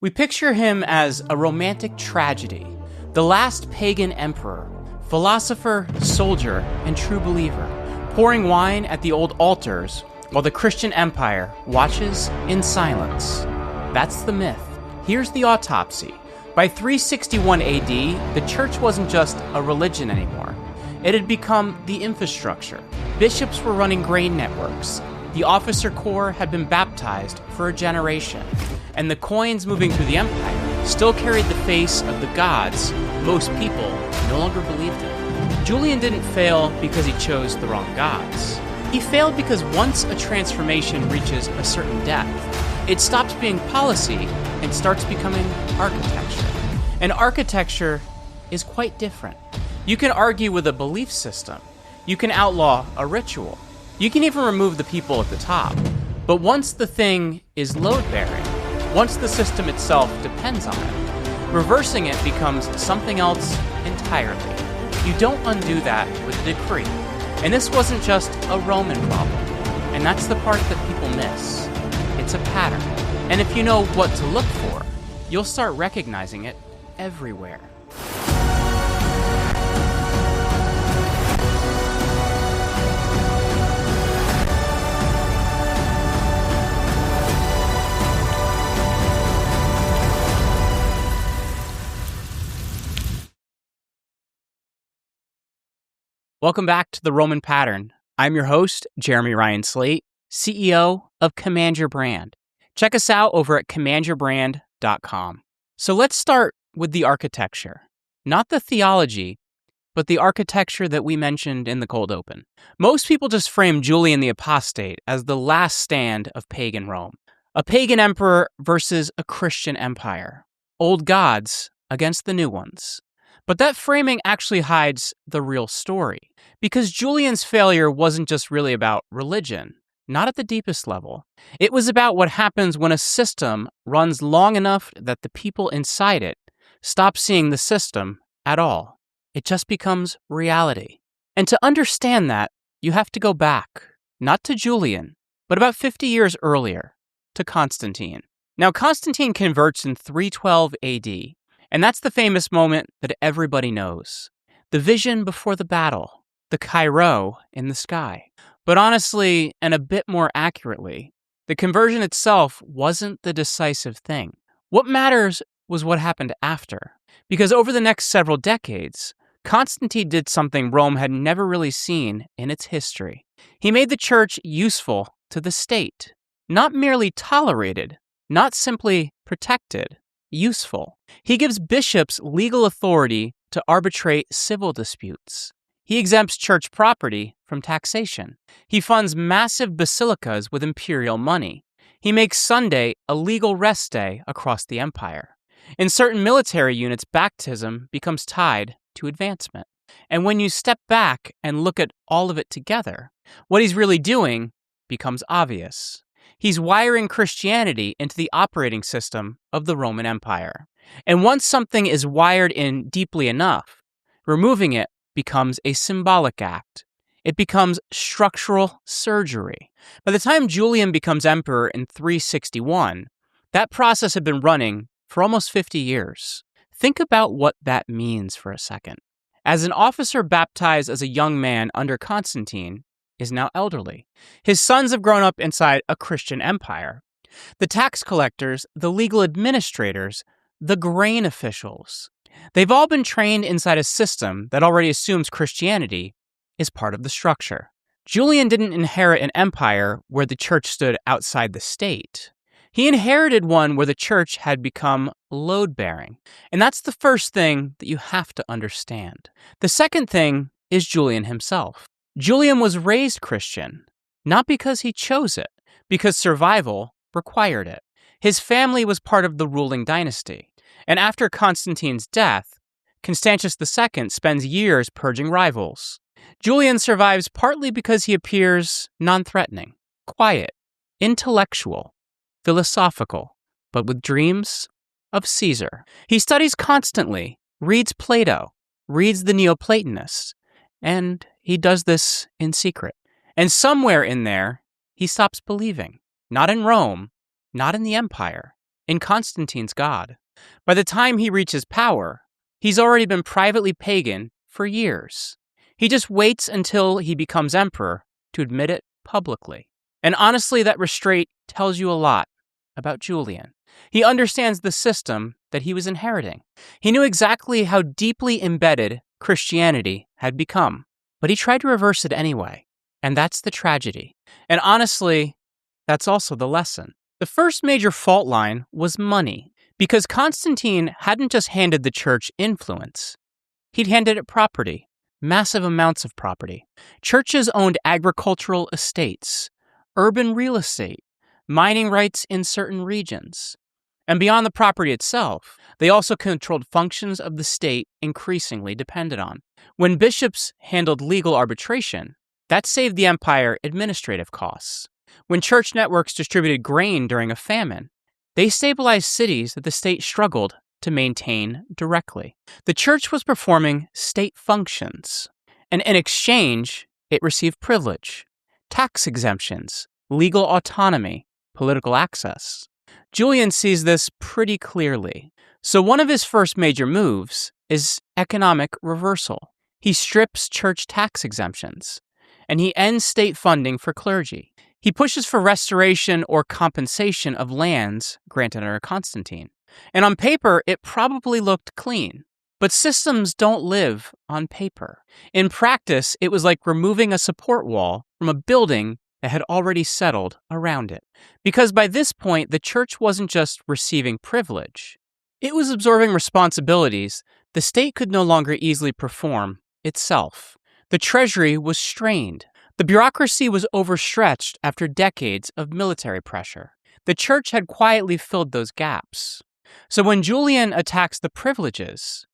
We picture him as a romantic tragedy, the last pagan emperor, philosopher, soldier, and true believer, pouring wine at the old altars while the Christian empire watches in silence. That's the myth. Here's the autopsy. By 361 AD, the church wasn't just a religion anymore. It had become the infrastructure. Bishops were running grain networks. The officer corps had been baptized for a generation. And the coins moving through the empire still carried the face of the gods most people no longer believed in. Julian didn't fail because he chose the wrong gods. He failed because once a transformation reaches a certain depth, it stops being policy and starts becoming architecture. And architecture is quite different. You can argue with a belief system. You can outlaw a ritual. You can even remove the people at the top. But once the thing is load-bearing, once the system itself depends on it, reversing it becomes something else entirely. You don't undo that with a decree. And this wasn't just a Roman problem. And that's the part that people miss. It's a pattern. And if you know what to look for, you'll start recognizing it everywhere. Welcome back to The Roman Pattern. I'm your host, Jeremy Ryan Slate, CEO of Command Your Brand. Check us out over at commandyourbrand.com. So let's start with the architecture. Not the theology, but the architecture that we mentioned in the cold open. Most people just frame Julian the Apostate as the last stand of pagan Rome. A pagan emperor versus a Christian empire. Old gods against the new ones. But that framing actually hides the real story, because Julian's failure wasn't just really about religion, not at the deepest level. It was about what happens when a system runs long enough that the people inside it stop seeing the system at all. It just becomes reality. And to understand that, you have to go back, not to Julian, but about 50 years earlier, to Constantine. Now, Constantine converts in 312 AD. And that's the famous moment that everybody knows. The vision before the battle, the Cairo in the sky. But honestly, and a bit more accurately, the conversion itself wasn't the decisive thing. What matters was what happened after. Because over the next several decades, Constantine did something Rome had never really seen in its history. He made the church useful to the state, not merely tolerated, not simply protected. Useful. He gives bishops legal authority to arbitrate civil disputes. He exempts church property from taxation. He funds massive basilicas with imperial money. He makes Sunday a legal rest day across the empire. In certain military units, baptism becomes tied to advancement. And when you step back and look at all of it together, what he's really doing becomes obvious. He's wiring Christianity into the operating system of the Roman Empire. And once something is wired in deeply enough, removing it becomes a symbolic act. It becomes structural surgery. By the time Julian becomes emperor in 361, that process had been running for almost 50 years. Think about what that means for a second. As an officer baptized as a young man under Constantine, is now elderly. His sons have grown up inside a Christian empire. The tax collectors, the legal administrators, the grain officials, they've all been trained inside a system that already assumes Christianity is part of the structure. Julian didn't inherit an empire where the church stood outside the state. He inherited one where the church had become load-bearing. And that's the first thing that you have to understand. The second thing is Julian himself. Julian was raised Christian, not because he chose it, because survival required it. His family was part of the ruling dynasty, and after Constantine's death, Constantius II spends years purging rivals. Julian survives partly because he appears non-threatening, quiet, intellectual, philosophical, but with dreams of Caesar. He studies constantly, reads Plato, reads the Neoplatonists, and he does this in secret. And somewhere in there, he stops believing. Not in Rome, not in the empire, in Constantine's god. By the time he reaches power, he's already been privately pagan for years. He just waits until he becomes emperor to admit it publicly. And honestly, that restraint tells you a lot about Julian. He understands the system that he was inheriting. He knew exactly how deeply embedded Christianity had become, but he tried to reverse it anyway. And that's the tragedy. And honestly, that's also the lesson. The first major fault line was money, because Constantine hadn't just handed the church influence. He'd handed it property, massive amounts of property. Churches owned agricultural estates, urban real estate, mining rights in certain regions. And beyond the property itself, they also controlled functions of the state increasingly depended on. When bishops handled legal arbitration, that saved the empire administrative costs. When church networks distributed grain during a famine, they stabilized cities that the state struggled to maintain directly. The church was performing state functions, and in exchange, it received privilege, tax exemptions, legal autonomy, political access. Julian sees this pretty clearly. So one of his first major moves is economic reversal. He strips church tax exemptions, and he ends state funding for clergy. He pushes for restoration or compensation of lands granted under Constantine. And on paper, it probably looked clean. But systems don't live on paper. In practice, it was like removing a support wall from a building that had already settled around it. Because by this point, the church wasn't just receiving privilege. It was absorbing responsibilities the state could no longer easily perform itself. The treasury was strained. The bureaucracy was overstretched after decades of military pressure. The church had quietly filled those gaps. So when Julian attacks the privileges,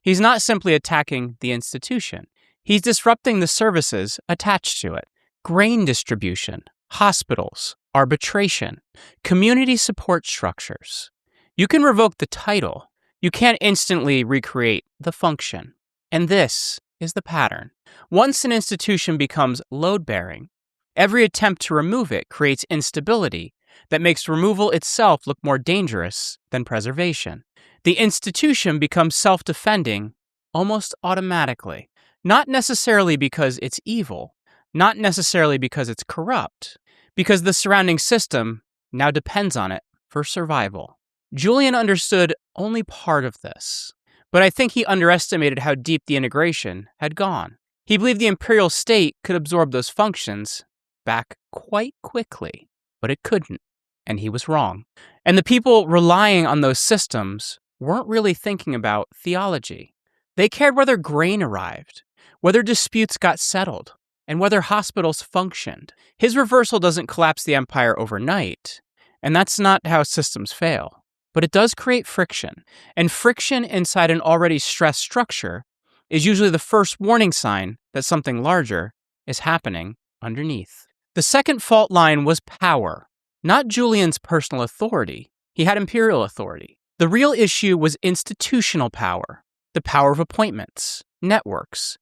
he's not simply attacking the institution. He's disrupting the services attached to it. Grain distribution, hospitals, arbitration, community support structures. You can revoke the title. You can't instantly recreate the function. And this is the pattern. Once an institution becomes load-bearing, every attempt to remove it creates instability that makes removal itself look more dangerous than preservation. The institution becomes self-defending almost automatically, not necessarily because it's evil, not necessarily because it's corrupt, because the surrounding system now depends on it for survival. Julian understood only part of this, but I think he underestimated how deep the integration had gone. He believed the imperial state could absorb those functions back quite quickly, but it couldn't, and he was wrong. And the people relying on those systems weren't really thinking about theology. They cared whether grain arrived, whether disputes got settled, and whether hospitals functioned. His reversal doesn't collapse the empire overnight, and that's not how systems fail. But it does create friction, and friction inside an already stressed structure is usually the first warning sign that something larger is happening underneath. The second fault line was power, not Julian's personal authority. He had imperial authority. The real issue was institutional power, the power of appointments, networks,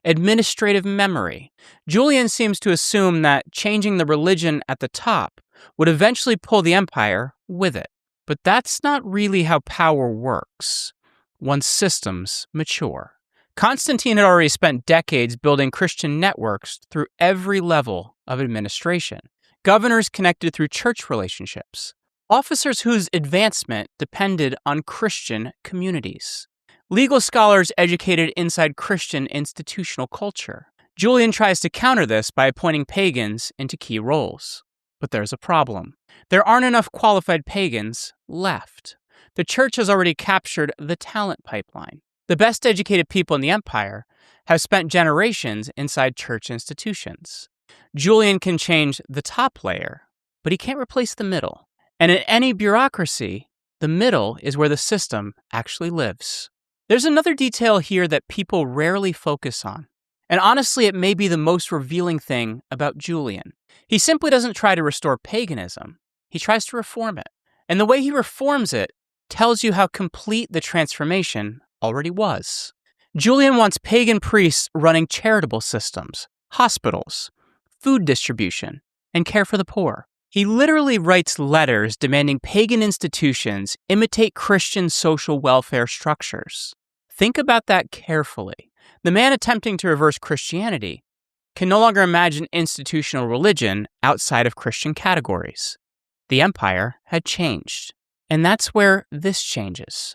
administrative memory. Julian seems to assume that changing the religion at the top would eventually pull the empire with it. But that's not really how power works once systems mature. Constantine had already spent decades building Christian networks through every level of administration. Governors connected through church relationships. Officers whose advancement depended on Christian communities. Legal scholars educated inside Christian institutional culture. Julian tries to counter this by appointing pagans into key roles. But there's a problem. There aren't enough qualified pagans left. The church has already captured the talent pipeline. The best educated people in the empire have spent generations inside church institutions. Julian can change the top layer, but he can't replace the middle. And in any bureaucracy, the middle is where the system actually lives. There's another detail here that people rarely focus on. And honestly, it may be the most revealing thing about Julian. He simply doesn't try to restore paganism. He tries to reform it. And the way he reforms it tells you how complete the transformation already was. Julian wants pagan priests running charitable systems, hospitals, food distribution, and care for the poor. He literally writes letters demanding pagan institutions imitate Christian social welfare structures. Think about that carefully. The man attempting to reverse Christianity can no longer imagine institutional religion outside of Christian categories. The empire had changed, and that's where this changes.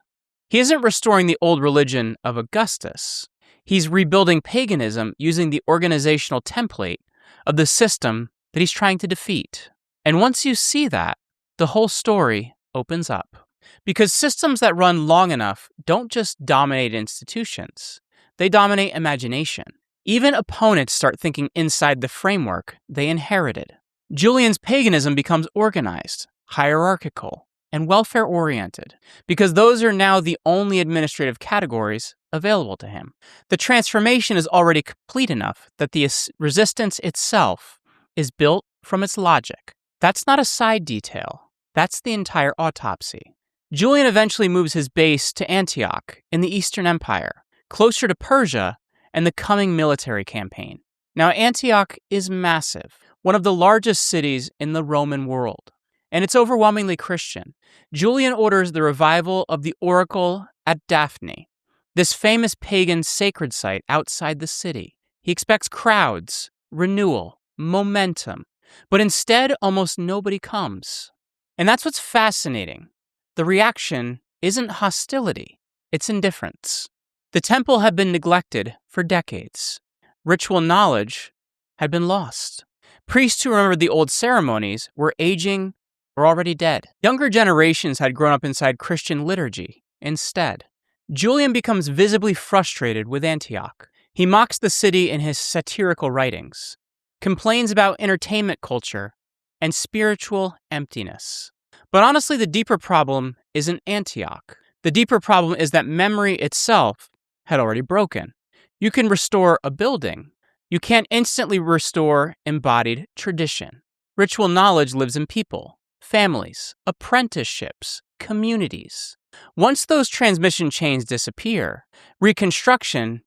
He isn't restoring the old religion of Augustus. He's rebuilding paganism using the organizational template of the system that he's trying to defeat. And once you see that, the whole story opens up. Because systems that run long enough don't just dominate institutions, they dominate imagination. Even opponents start thinking inside the framework they inherited. Julian's paganism becomes organized, hierarchical, and welfare-oriented, because those are now the only administrative categories available to him. The transformation is already complete enough that the resistance itself is built from its logic. That's not a side detail. That's the entire autopsy. Julian eventually moves his base to Antioch in the Eastern Empire, closer to Persia and the coming military campaign. Now, Antioch is massive, one of the largest cities in the Roman world, and it's overwhelmingly Christian. Julian orders the revival of the oracle at Daphne, this famous pagan sacred site outside the city. He expects crowds, renewal, momentum, but instead almost nobody comes. And that's what's fascinating. The reaction isn't hostility, it's indifference. The temple had been neglected for decades. Ritual knowledge had been lost. Priests who remembered the old ceremonies were aging or already dead. Younger generations had grown up inside Christian liturgy instead. Julian becomes visibly frustrated with Antioch. He mocks the city in his satirical writings, complains about entertainment culture and spiritual emptiness. But honestly, the deeper problem isn't Antioch. The deeper problem is that memory itself had already broken. You can restore a building. You can't instantly restore embodied tradition. Ritual knowledge lives in people, families, apprenticeships, communities. Once those transmission chains disappear, reconstruction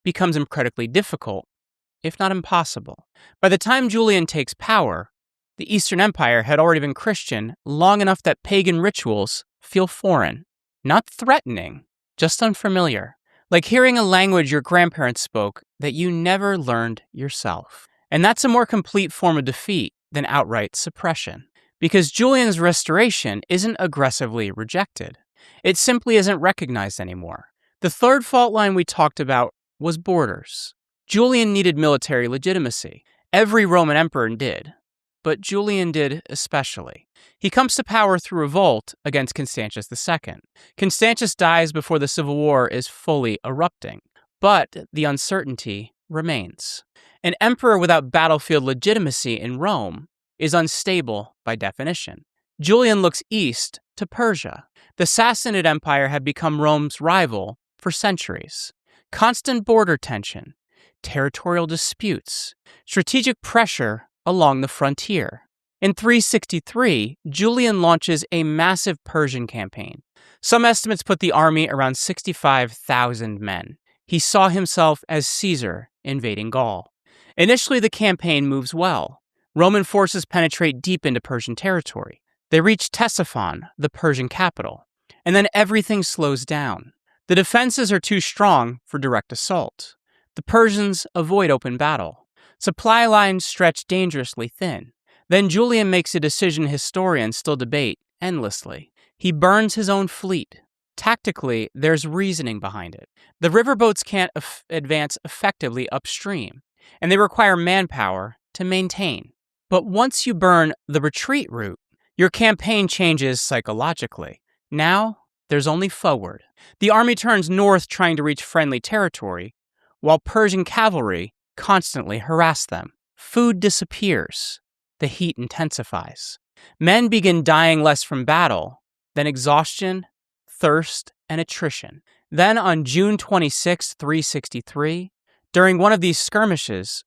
becomes incredibly difficult, if not impossible. By the time Julian takes power, the Eastern Empire had already been Christian long enough that pagan rituals feel foreign, not threatening, just unfamiliar. Like hearing a language your grandparents spoke that you never learned yourself. And that's a more complete form of defeat than outright suppression. Because Julian's restoration isn't aggressively rejected. It simply isn't recognized anymore. The third fault line we talked about was borders. Julian needed military legitimacy. Every Roman emperor did, but Julian did especially. He comes to power through revolt against Constantius II. Constantius dies before the civil war is fully erupting, but the uncertainty remains. An emperor without battlefield legitimacy in Rome is unstable by definition. Julian looks east to Persia. The Sassanid Empire had become Rome's rival for centuries. Constant border tension, territorial disputes, strategic pressure along the frontier. In 363, Julian launches a massive Persian campaign. Some estimates put the army around 65,000 men. He saw himself as Caesar invading Gaul. Initially, the campaign moves well. Roman forces penetrate deep into Persian territory. They reach Ctesiphon, the Persian capital, and then everything slows down. The defenses are too strong for direct assault. The Persians avoid open battle. Supply lines stretch dangerously thin. Then Julian makes a decision historians still debate endlessly. He burns his own fleet. Tactically, there's reasoning behind it. The riverboats can't advance effectively upstream, and they require manpower to maintain. But once you burn the retreat route, your campaign changes psychologically. Now, there's only forward. The army turns north trying to reach friendly territory, while Persian cavalry constantly harass them. Food disappears. The heat intensifies. Men begin dying less from battle than exhaustion, thirst, and attrition. Then on June 26, 363, during one of these skirmishes,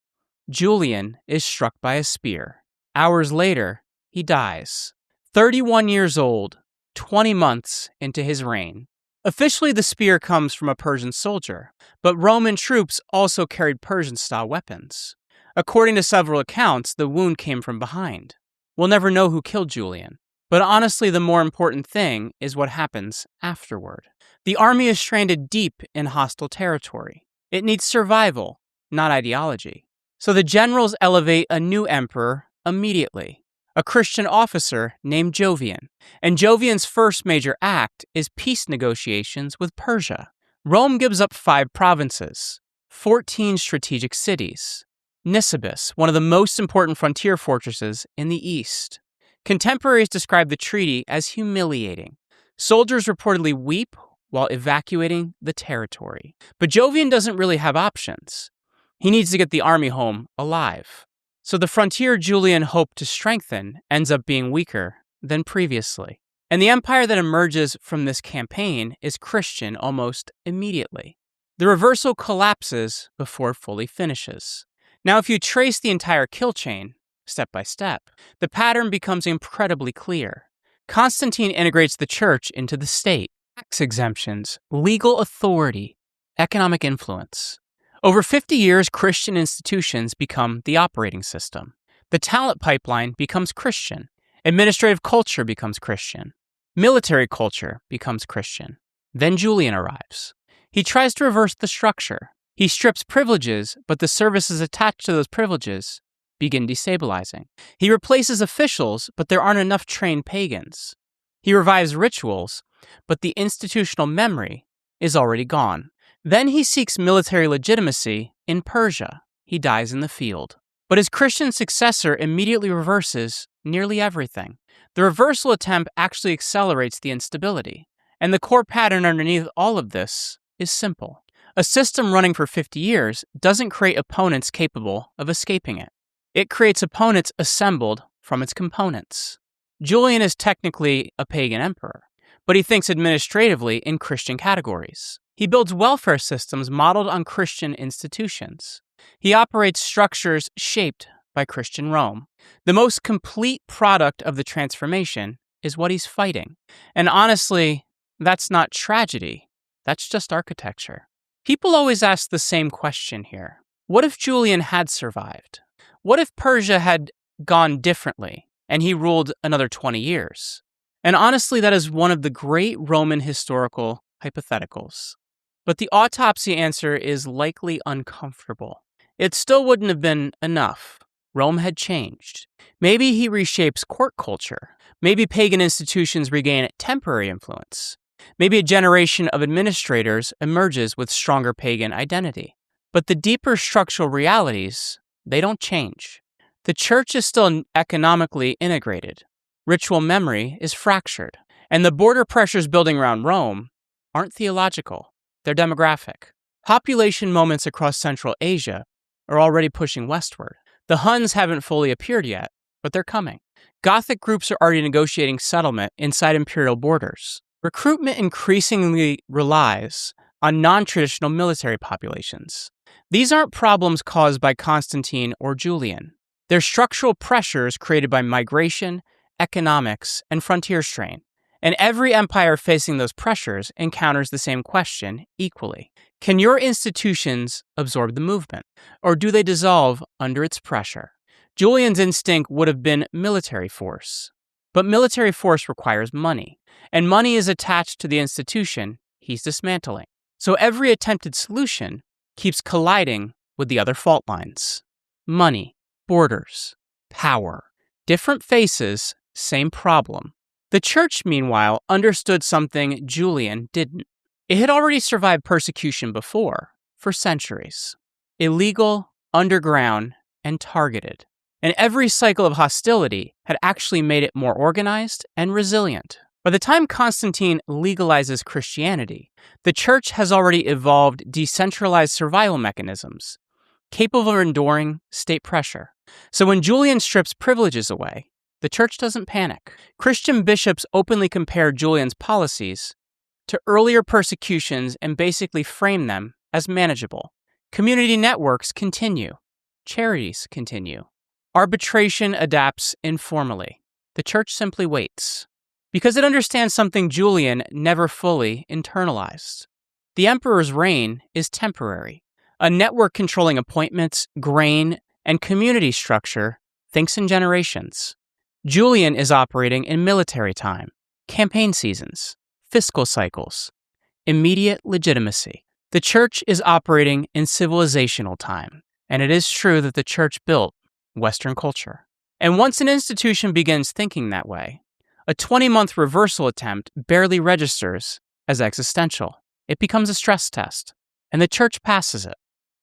Julian is struck by a spear. Hours later, he dies. 31 years old, 20 months into his reign. Officially, the spear comes from a Persian soldier, but Roman troops also carried Persian-style weapons. According to several accounts, the wound came from behind. We'll never know who killed Julian. But honestly, the more important thing is what happens afterward. The army is stranded deep in hostile territory. It needs survival, not ideology. So the generals elevate a new emperor immediately, a Christian officer named Jovian. And Jovian's first major act is peace negotiations with Persia. Rome gives up 5 provinces, 14 strategic cities, Nisibis, one of the most important frontier fortresses in the east. Contemporaries describe the treaty as humiliating. Soldiers reportedly weep while evacuating the territory. But Jovian doesn't really have options. He needs to get the army home alive. So the frontier Julian hoped to strengthen ends up being weaker than previously. And the empire that emerges from this campaign is Christian almost immediately. The reversal collapses before it fully finishes. Now, if you trace the entire kill chain, step by step, the pattern becomes incredibly clear. Constantine integrates the church into the state, tax exemptions, legal authority, economic influence. Over 50 years, Christian institutions become the operating system. The talent pipeline becomes Christian. Administrative culture becomes Christian. Military culture becomes Christian. Then Julian arrives. He tries to reverse the structure. He strips privileges, but the services attached to those privileges begin destabilizing. He replaces officials, but there aren't enough trained pagans. He revives rituals, but the institutional memory is already gone. Then he seeks military legitimacy in Persia. He dies in the field. But his Christian successor immediately reverses nearly everything. The reversal attempt actually accelerates the instability. And the core pattern underneath all of this is simple. A system running for 50 years doesn't create opponents capable of escaping it. It creates opponents assembled from its components. Julian is technically a pagan emperor, but he thinks administratively in Christian categories. He builds welfare systems modeled on Christian institutions. He operates structures shaped by Christian Rome. The most complete product of the transformation is what he's fighting. And honestly, that's not tragedy. That's just architecture. People always ask the same question here. What if Julian had survived? What if Persia had gone differently and he ruled another 20 years? And honestly, that is one of the great Roman historical hypotheticals. But the autopsy answer is likely uncomfortable. It still wouldn't have been enough. Rome had changed. Maybe he reshapes court culture. Maybe pagan institutions regain temporary influence. Maybe a generation of administrators emerges with stronger pagan identity. But the deeper structural realities, they don't change. The church is still economically integrated. Ritual memory is fractured. And the border pressures building around Rome aren't theological. They're demographic. Population moments across Central Asia are already pushing westward. The Huns haven't fully appeared yet, but they're coming. Gothic groups are already negotiating settlement inside imperial borders. Recruitment increasingly relies on non-traditional military populations. These aren't problems caused by Constantine or Julian. They're structural pressures created by migration, economics, and frontier strain. And every empire facing those pressures encounters the same question equally. Can your institutions absorb the movement, or do they dissolve under its pressure? Julian's instinct would have been military force. But military force requires money, and money is attached to the institution he's dismantling. So every attempted solution keeps colliding with the other fault lines. Money, borders, power. Different faces, same problem. The church, meanwhile, understood something Julian didn't. It had already survived persecution before, for centuries. Illegal, underground, and targeted. And every cycle of hostility had actually made it more organized and resilient. By the time Constantine legalizes Christianity, the church has already evolved decentralized survival mechanisms, capable of enduring state pressure. So when Julian strips privileges away, the church doesn't panic. Christian bishops openly compare Julian's policies to earlier persecutions and basically frame them as manageable. Community networks continue. Charities continue. Arbitration adapts informally. The church simply waits. Because it understands something Julian never fully internalized. The emperor's reign is temporary. A network controlling appointments, grain, and community structure thinks in generations. Julian is operating in military time, campaign seasons, fiscal cycles, immediate legitimacy. The church is operating in civilizational time, and it is true that the church built Western culture. And once an institution begins thinking that way, a 20-month reversal attempt barely registers as existential. It becomes a stress test, and the church passes it.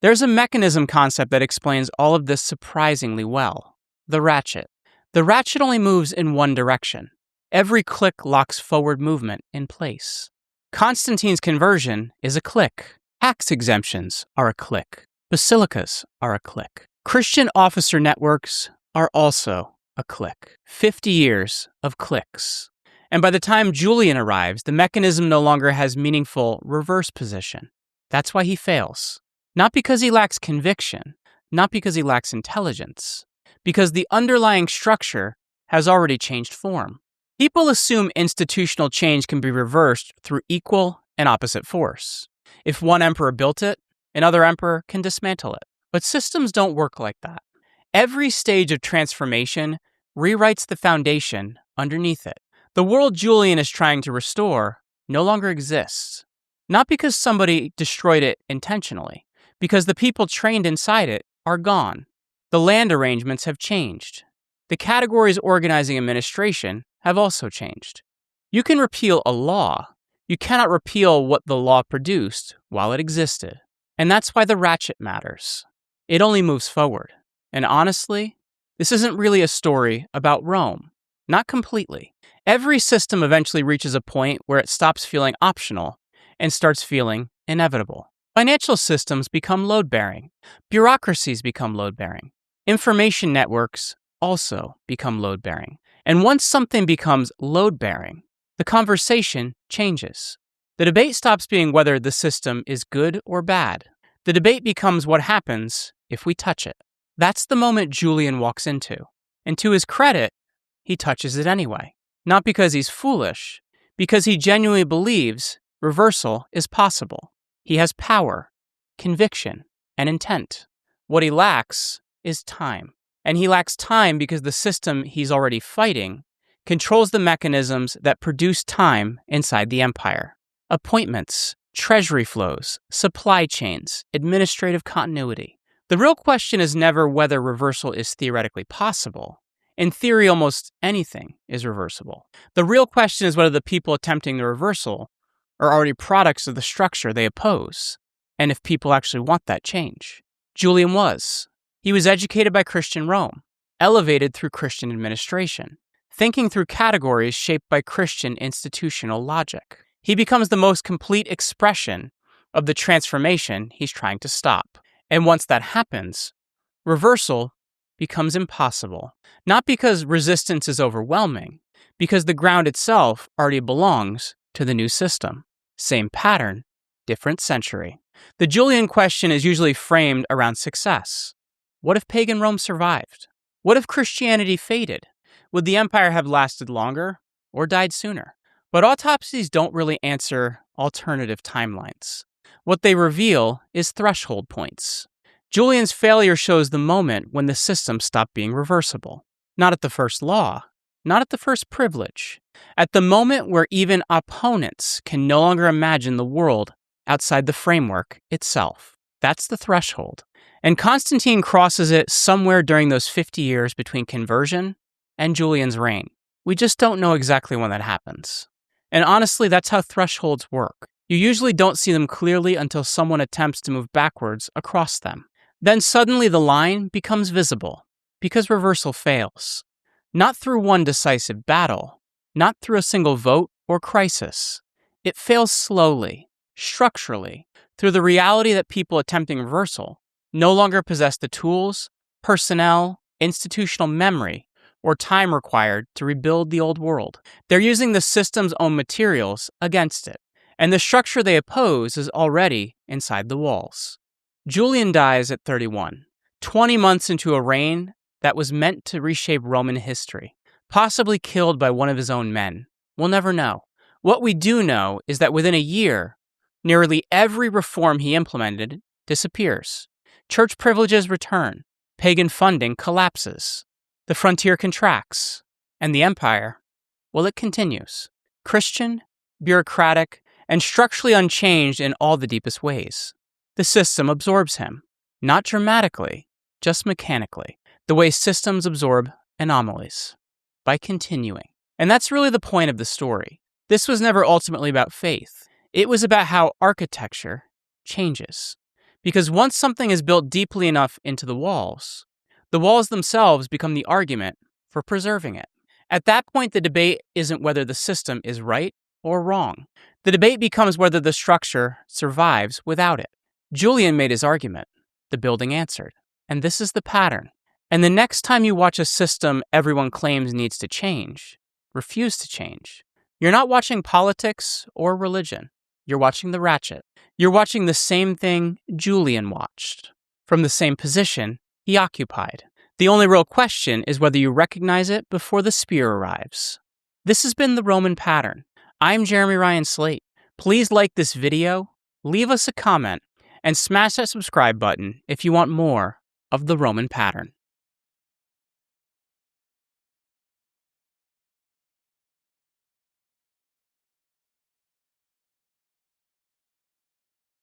There's a mechanism concept that explains all of this surprisingly well: the ratchet. The ratchet only moves in one direction. Every click locks forward movement in place. Constantine's conversion is a click. Tax exemptions are a click. Basilicas are a click. Christian officer networks are also a click. 50 years of clicks. And by the time Julian arrives, the mechanism no longer has meaningful reverse position. That's why he fails. Not because he lacks conviction, not because he lacks intelligence, because the underlying structure has already changed form. People assume institutional change can be reversed through equal and opposite force. If one emperor built it, another emperor can dismantle it. But systems don't work like that. Every stage of transformation rewrites the foundation underneath it. The world Julian is trying to restore no longer exists. Not because somebody destroyed it intentionally, because the people trained inside it are gone. The land arrangements have changed. The categories organizing administration have also changed. You can repeal a law. You cannot repeal what the law produced while it existed. And that's why the ratchet matters. It only moves forward. And honestly, this isn't really a story about Rome. Not completely. Every system eventually reaches a point where it stops feeling optional and starts feeling inevitable. Financial systems become load-bearing. Bureaucracies become load-bearing. Information networks also become load-bearing. And once something becomes load-bearing, the conversation changes. The debate stops being whether the system is good or bad. The debate becomes what happens if we touch it. That's the moment Julian walks into. And to his credit, he touches it anyway. Not because he's foolish, because he genuinely believes reversal is possible. He has power, conviction, and intent. What he lacks is time. And he lacks time because the system he's already fighting controls the mechanisms that produce time inside the empire. Appointments, treasury flows, supply chains, administrative continuity. The real question is never whether reversal is theoretically possible. In theory, almost anything is reversible. The real question is whether the people attempting the reversal are already products of the structure they oppose, and if people actually want that change. Julian was. He was educated by Christian Rome, elevated through Christian administration, thinking through categories shaped by Christian institutional logic. He becomes the most complete expression of the transformation he's trying to stop. And once that happens, reversal becomes impossible. Not because resistance is overwhelming, because the ground itself already belongs to the new system. Same pattern, different century. The Julian question is usually framed around success. What if pagan Rome survived? What if Christianity faded? Would the empire have lasted longer or died sooner? But autopsies don't really answer alternative timelines. What they reveal is threshold points. Julian's failure shows the moment when the system stopped being reversible. Not at the first law, not at the first privilege. At the moment where even opponents can no longer imagine the world outside the framework itself. That's the threshold. And Constantine crosses it somewhere during those 50 years between conversion and Julian's reign. We just don't know exactly when that happens. And honestly, that's how thresholds work. You usually don't see them clearly until someone attempts to move backwards across them. Then suddenly the line becomes visible, because reversal fails. Not through one decisive battle, not through a single vote or crisis. It fails slowly, structurally, through the reality that people attempting reversal no longer possess the tools, personnel, institutional memory, or time required to rebuild the old world. They're using the system's own materials against it, and the structure they oppose is already inside the walls. Julian dies at 31, 20 months into a reign that was meant to reshape Roman history, possibly killed by one of his own men. We'll never know. What we do know is that within a year, nearly every reform he implemented disappears. Church privileges return. Pagan funding collapses. The frontier contracts. And the empire, well, it continues. Christian, bureaucratic, and structurally unchanged in all the deepest ways. The system absorbs him, not dramatically, just mechanically, the way systems absorb anomalies, by continuing. And that's really the point of the story. This was never ultimately about faith. It was about how architecture changes. Because once something is built deeply enough into the walls themselves become the argument for preserving it. At that point, the debate isn't whether the system is right or wrong. The debate becomes whether the structure survives without it. Julian made his argument. The building answered. And this is the pattern. And the next time you watch a system everyone claims needs to change, refuse to change, you're not watching politics or religion. You're watching the ratchet. You're watching the same thing Julian watched, from the same position he occupied. The only real question is whether you recognize it before the spear arrives. This has been the Roman Pattern. I'm Jeremy Ryan Slate. Please like this video, leave us a comment, and smash that subscribe button if you want more of the Roman Pattern.